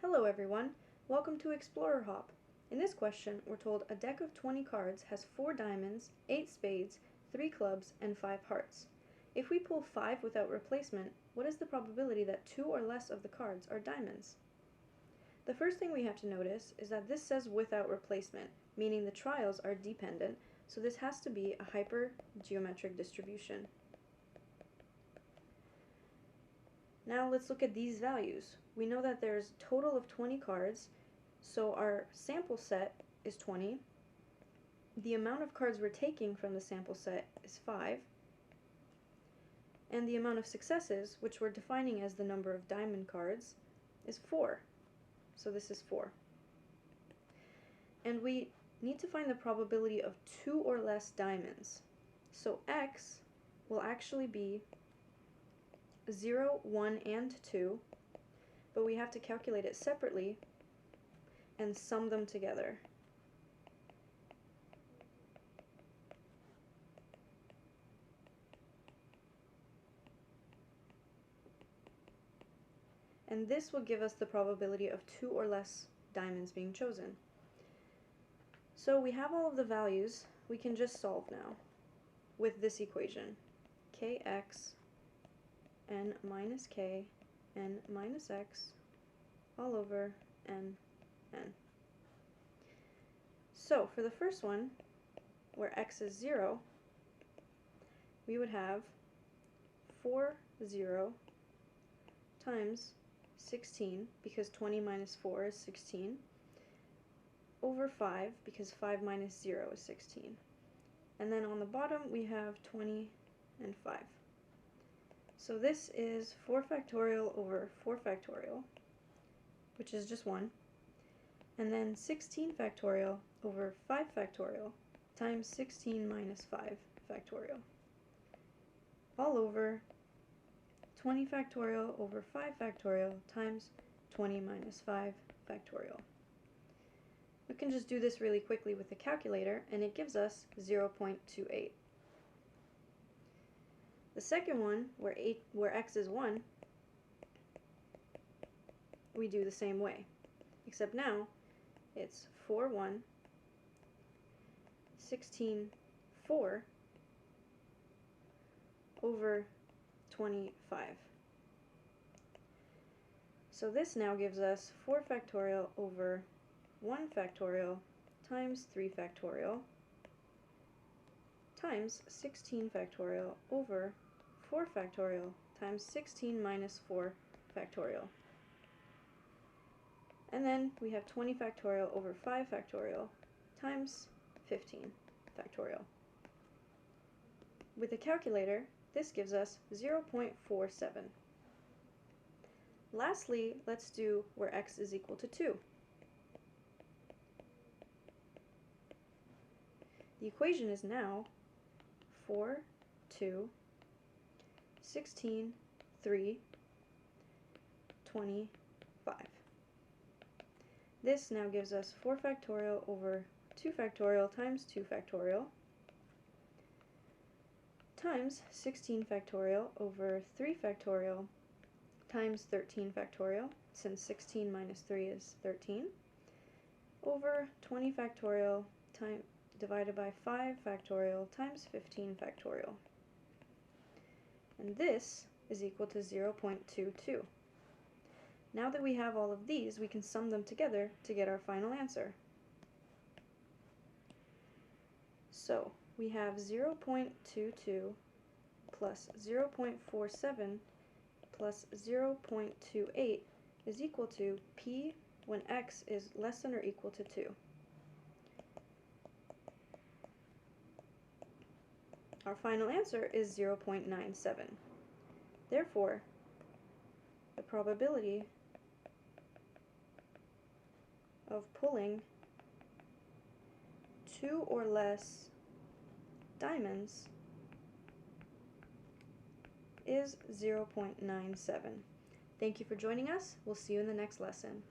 Hello everyone, welcome to Explorer Hop. In this question, we're told a deck of 20 cards has 4 diamonds, 8 spades, 3 clubs, and 5 hearts. If we pull 5 without replacement, what is the probability that 2 or less of the cards are diamonds? The first thing we have to notice is that this says without replacement, meaning the trials are dependent, so this has to be a hypergeometric distribution. Now let's look at these values. We know that there's a total of 20 cards, so our sample set is 20. The amount of cards we're taking from the sample set is 5. And the amount of successes, which we're defining as the number of diamond cards, is 4. So this is 4. And we need to find the probability of 2 or less diamonds. So x will actually be 0, 1, and 2, but we have to calculate it separately and sum them together. And this will give us the probability of 2 or less diamonds being chosen. So we have all of the values. We can just solve now with this equation. Kx n minus k n minus x all over n. So for the first one, where x is 0, we would have 4, 0 times 16, because 20 minus 4 is 16, over 5, because 5 minus 0 is 16. And then on the bottom we have 20 and 5. So this is 4 factorial over 4 factorial, which is just 1, and then 16 factorial over 5 factorial times 16 minus 5 factorial, all over 20 factorial over 5 factorial times 20 minus 5 factorial. We can just do this really quickly with the calculator, and it gives us 0.28. The second one, where x is 1, we do the same way, except now it's 4, 1, 16, 4 over 25. So this now gives us 4 factorial over 1 factorial times 3 factorial times 16 factorial over 4 factorial times 16 minus 4 factorial. And then we have 20 factorial over 5 factorial times 15 factorial. With the calculator, this gives us 0.47. Lastly, let's do where x is equal to 2. The equation is now 4, 2, 16, 3, 25. This now gives us 4 factorial over 2 factorial times 2 factorial times 16 factorial over 3 factorial times 13 factorial, since 16 minus 3 is 13, over 20 factorial divided by 5 factorial times 15 factorial. And this is equal to 0.22. Now that we have all of these, we can sum them together to get our final answer. So we have 0.22 plus 0.47 plus 0.28 is equal to p when x is less than or equal to 2. Our final answer is 0.97. Therefore, the probability of pulling 2 or less diamonds is 0.97. Thank you for joining us. We'll see you in the next lesson.